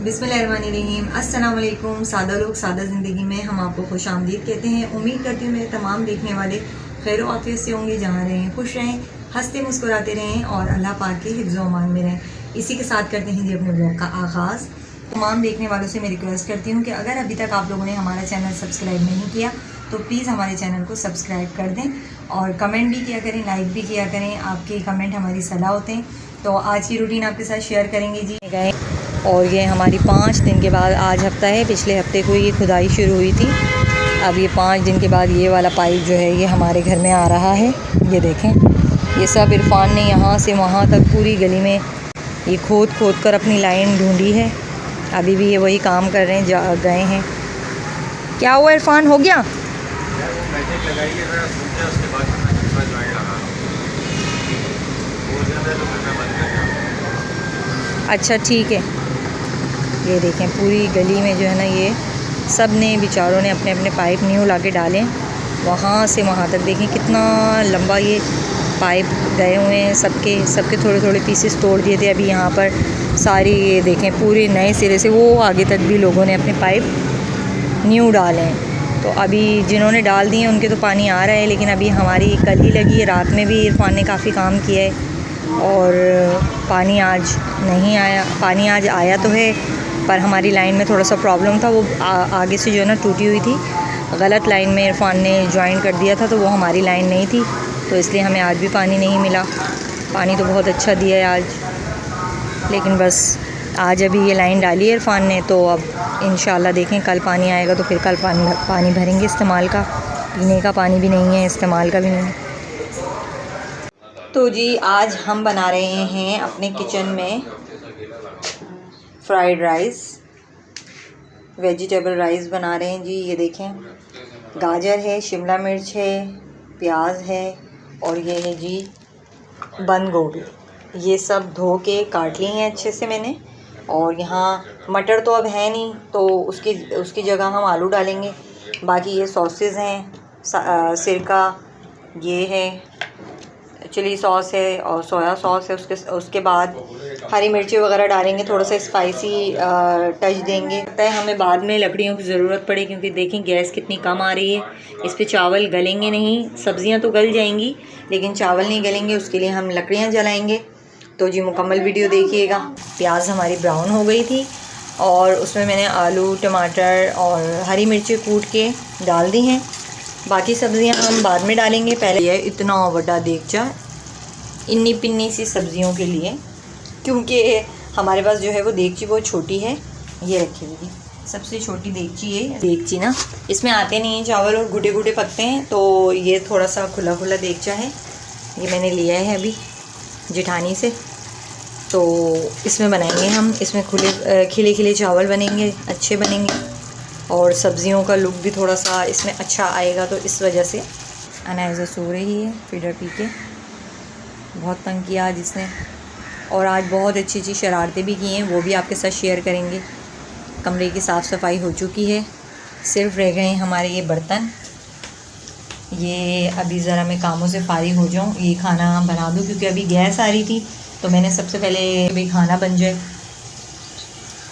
बिस्मिल्लाहिर्रहमानिर्रहीम। अस्सलाम वालेकुम। सादा लोग सादा ज़िंदगी में हम आपको खुश आमदीद कहते हैं। उम्मीद करती हूँ मेरे तमाम देखने वाले खैर व आफियत से होंगे, जहाँ रहें खुश रहें, हंसते मुस्कुराते रहें और अल्लाह पाक के हिफ्ज़ व अमान में रहें। इसी के साथ करते हैं जी अपने ब्लॉग का आगाज़। तमाम देखने वालों से मैं रिक्वेस्ट करती हूँ कि अगर अभी तक आप लोगों ने हमारा चैनल सब्सक्राइब नहीं किया तो प्लीज़ हमारे चैनल को सब्सक्राइब कर दें और कमेंट भी किया करें, लाइक भी किया करें। आपके कमेंट हमारी सलाह होते हैं। तो आज की रूटीन आपके साथ शेयर करेंगे जी। गए और ये हमारी 5 दिन के बाद, आज हफ्ता है, पिछले हफ्ते को ये खुदाई शुरू हुई थी। अब ये 5 दिन के बाद ये वाला पाइप जो है ये हमारे घर में आ रहा है। ये देखें, ये सब इरफान ने यहाँ से वहाँ तक पूरी गली में ये खोद खोद कर अपनी लाइन ढूंढी है। अभी भी ये वही काम कर रहे हैं, गए हैं। क्या हुआ इरफान, हो गया? अच्छा ठीक है। ये देखें पूरी गली में जो है ना, ये सब ने बेचारों ने अपने अपने पाइप न्यू ला के डाले। वहाँ से वहाँ तक देखें कितना लंबा ये पाइप गए हुए हैं। सबके थोड़े थोड़े पीसेस तोड़ दिए थे। अभी यहाँ पर सारी ये देखें पूरे नए सिरे से वो आगे तक भी लोगों ने अपने पाइप न्यू डाले हैं। तो अभी जिन्होंने डाल दिए उनके तो पानी आ रहा है, लेकिन अभी हमारी कल ही लगी है। रात में भी इरफान ने काफ़ी काम किया है और पानी आज नहीं आया। पानी आज आया तो है, पर हमारी लाइन में थोड़ा सा प्रॉब्लम था। वो आगे से जो है ना टूटी हुई थी, गलत लाइन में इरफान ने ज्वाइन कर दिया था, तो वो हमारी लाइन नहीं थी, तो इसलिए हमें आज भी पानी नहीं मिला। पानी तो बहुत अच्छा दिया है आज, लेकिन बस आज अभी ये लाइन डाली है इरफान ने, तो अब इंशाल्लाह देखें कल पानी आएगा तो फिर कल पानी भरेंगे। इस्तेमाल का, पीने का पानी भी नहीं है, इस्तेमाल का भी नहीं है। तो जी आज हम बना रहे हैं अपने किचन में फ्राइड राइस, वेजिटेबल राइस बना रहे हैं जी। ये देखें, गाजर है, शिमला मिर्च है, प्याज है और ये है जी बंद गोभी। ये सब धो के काट ली हैं अच्छे से मैंने। और यहाँ मटर तो अब है नहीं, तो उसकी जगह हम आलू डालेंगे। बाकी ये सॉसेस हैं, सिरका, ये है चिली सॉस है और सोया सॉस है। उसके बाद हरी मिर्ची वगैरह डालेंगे, थोड़ा सा स्पाइसी टच देंगे। लगता है हमें बाद में लकड़ियों की ज़रूरत पड़े, क्योंकि देखें गैस कितनी कम आ रही है। इस पे चावल गलेंगे नहीं, सब्ज़ियां तो गल जाएंगी लेकिन चावल नहीं गलेंगे, उसके लिए हम लकड़ियाँ जलाएँगे। तो जी मुकम्मल वीडियो देखिएगा। प्याज हमारी ब्राउन हो गई थी और उसमें मैंने आलू, टमाटर और हरी मिर्ची कूट के डाल दी हैं। बाकी सब्ज़ियां हम बाद में डालेंगे। पहले ये इतना बड़ा देगचा इन्नी पिन्नी सी सब्ज़ियों के लिए, क्योंकि हमारे पास जो है वो देगची बहुत छोटी है। ये रखी हुई सबसे छोटी देगची है। देगची ना, इसमें आते नहीं हैं चावल और घुटे घुटे पकते हैं, तो ये थोड़ा सा खुला खुला देगचा है। ये मैंने लिया है अभी जेठानी से, तो इसमें बनाएंगे हम। इसमें खिले खिले चावल बनेंगे, अच्छे बनेंगे और सब्ज़ियों का लुक भी थोड़ा सा इसमें अच्छा आएगा। तो इस वजह से अनायज़ा सो रही है फीडर पी के, बहुत तंग किया आज इसने। और आज बहुत अच्छी अच्छी शरारतें भी की हैं, वो भी आपके साथ शेयर करेंगे। कमरे की साफ़ सफाई हो चुकी है, सिर्फ रह गए हैं हमारे ये बर्तन। ये अभी ज़रा मैं कामों से फारिग हो जाऊँ, ये खाना बना दूँ, क्योंकि अभी गैस आ रही थी तो मैंने सबसे पहले अभी खाना बन जाए,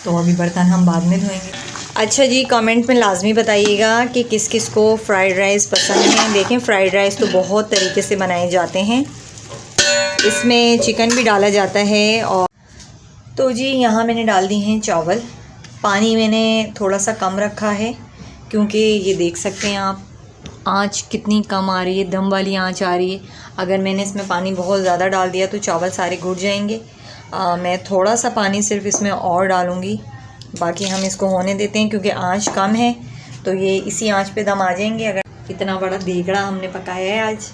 तो अभी बर्तन हम बाद में धोएंगे। अच्छा जी, कमेंट में लाजमी बताइएगा कि किस किस को फ़्राइड राइस पसंद है। देखें फ़्राइड राइस तो बहुत तरीके से बनाए जाते हैं, इसमें चिकन भी डाला जाता है। और तो जी यहाँ मैंने डाल दी हैं चावल। पानी मैंने थोड़ा सा कम रखा है, क्योंकि ये देख सकते हैं आप आँच कितनी कम आ रही है, दम वाली आँच आ रही है। अगर मैंने इसमें पानी बहुत ज़्यादा डाल दिया तो चावल सारे घुट जाएंगे। मैं थोड़ा सा पानी सिर्फ इसमें और डालूँगी, बाकी हम इसको होने देते हैं, क्योंकि आँच कम है तो ये इसी आँच पे दम आ जाएंगे। अगर इतना बड़ा देगड़ा हमने पकाया है आज,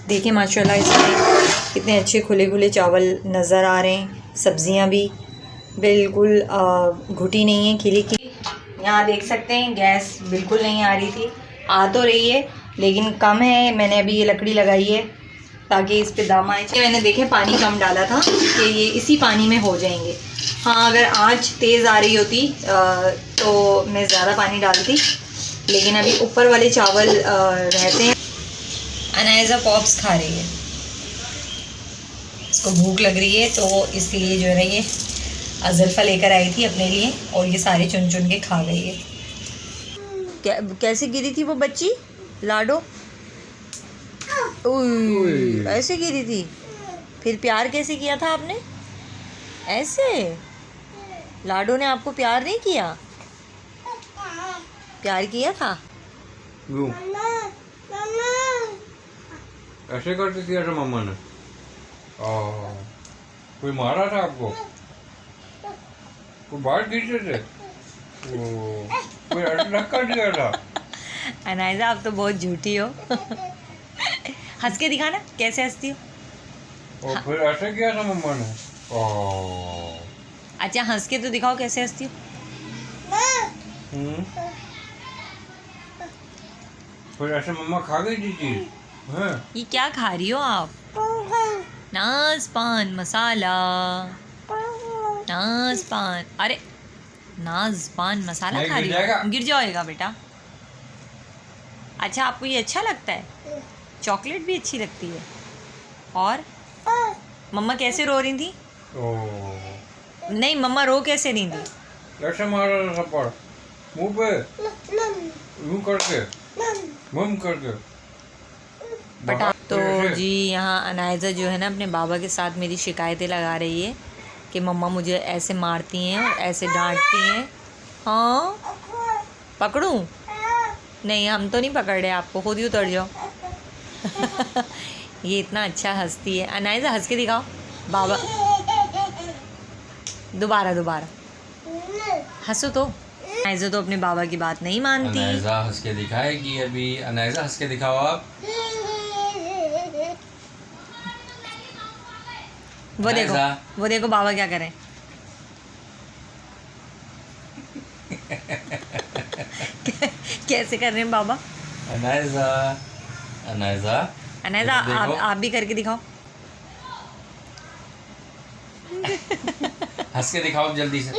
देखिए माशाल्लाह इसमें कितने अच्छे खुले खुले चावल नज़र आ रहे हैं। सब्ज़ियां भी बिल्कुल घुटी नहीं है, खिली खिली। यहाँ देख सकते हैं गैस बिल्कुल नहीं आ रही थी, आ तो रही है लेकिन कम है। मैंने अभी ये लकड़ी लगाई है ताकि इस पे दम आए। मैंने देखे पानी कम डाला था कि ये इसी पानी में हो जाएंगे। हाँ, अगर आँच तेज़ आ रही होती तो मैं ज़्यादा पानी डालती, लेकिन अभी ऊपर वाले चावल रहते हैं। अनायज़ा पॉप्स खा रही है, इसको भूख लग रही है तो इसलिए जो है ये अज़ल्फ़ा लेकर आई थी अपने लिए और ये सारे चुन चुन के खा गई है। कैसे गिरी थी वो बच्ची लाडो? ओह ऐसे गिरी थी। फिर प्यार कैसे किया था आपने? ऐसे? लाडो ने आपको प्यार नहीं किया? प्यार किया था? ऐसे करके किया था मम्मा ने? कोई मारा था आपको? कोई बाल खींचे थे? कोई ऐसे धक्का दिया था? अनायजा आप तो बहुत झूठी हो। हंस के दिखाना कैसे हंसती हो। और फिर ऐसे किया था मम्मा ने? अच्छा हंस के तो दिखाओ कैसे हंसती हो। फिर ऐसे मम्मा खा गई थी चीज? ये क्या खा रही हो आप? नाज पान मसाला। नाज पान, अरे नाज पान मसाला खा रही हो? गिर जाएगा बेटा। अच्छा आपको ये अच्छा लगता है? चॉकलेट भी अच्छी लगती है। और मम्मा कैसे रो रही थी? नहीं मम्मा रो कैसे नहीं थी? कैसे मारा था थप्पड़? मुंह पे यूं करके मम करके। तो जी यहाँ अनायजा जो है ना अपने बाबा के साथ मेरी शिकायतें लगा रही है कि मम्मा मुझे ऐसे मारती हैं और ऐसे डांटती हैं। हाँ पकड़ूं? नहीं हम तो नहीं पकड़ रहे आपको, खुद ही उतर जाओ। ये इतना अच्छा हंसती है। अनायजा हंस के दिखाओ बाबा। दोबारा हंसो तो। अनायजा तो अपने बाबा की बात नहीं मानती। अनायजा हंस के दिखाएगी अभी। अनायजा हंस के दिखाओ आप। वो देखो बाबा क्या करें। कैसे कर रहे हैं बाबा? अनायजा आप भी करके दिखाओ। हंस के दिखाओ जल्दी से।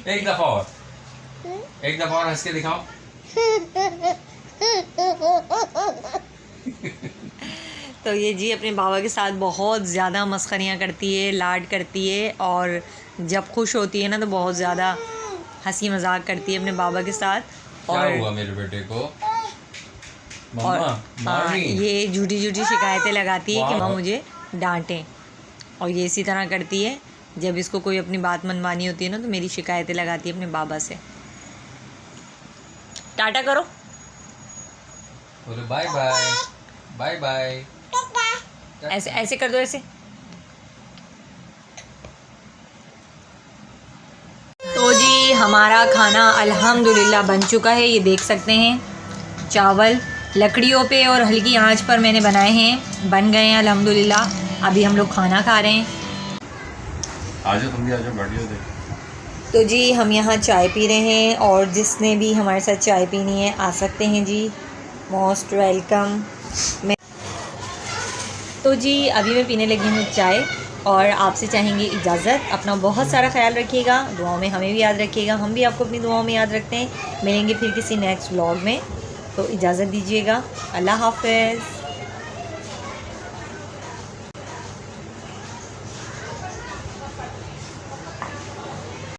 एक दफा और हंस के दिखाओ। तो ये जी अपने बाबा के साथ बहुत ज़्यादा मस्खरियाँ करती है, लाड करती है और जब खुश होती है ना तो बहुत ज़्यादा हंसी मजाक करती है अपने बाबा के साथ। क्या और हुआ मेरे बेटे को? और ये झूठी शिकायतें लगाती है कि माँ मुझे डांटें और ये इसी तरह करती है। जब इसको कोई अपनी बात मनवानी होती है ना तो मेरी शिकायतें लगाती है अपने बाबा से। टाटा करो। बोलो बाय बाय। Bye bye. ऐसे कर दो ऐसे। तो जी हमारा खाना अल्हम्दुलिल्लाह बन चुका है। ये देख सकते हैं चावल लकड़ियों पे और हल्की आंच पर मैंने बनाए हैं, बन गए हैं अल्हम्दुलिल्लाह। अभी हम लोग खाना खा रहे हैं। आजो तुम भी आजो, बढ़िया दे। तो जी हम यहाँ चाय पी रहे हैं और जिसने भी हमारे साथ चाय पीनी है आ सकते हैं जी, मोस्ट वेलकम। तो जी अभी मैं पीने लगी हूँ चाय और आपसे चाहेंगे इजाज़त। अपना बहुत सारा ख्याल रखिएगा, दुआओं में हमें भी याद रखिएगा, हम भी आपको अपनी दुआओं में याद रखते हैं। मिलेंगे फिर किसी नेक्स्ट व्लॉग में, तो इजाज़त दीजिएगा। अल्लाह हाफ़िज़।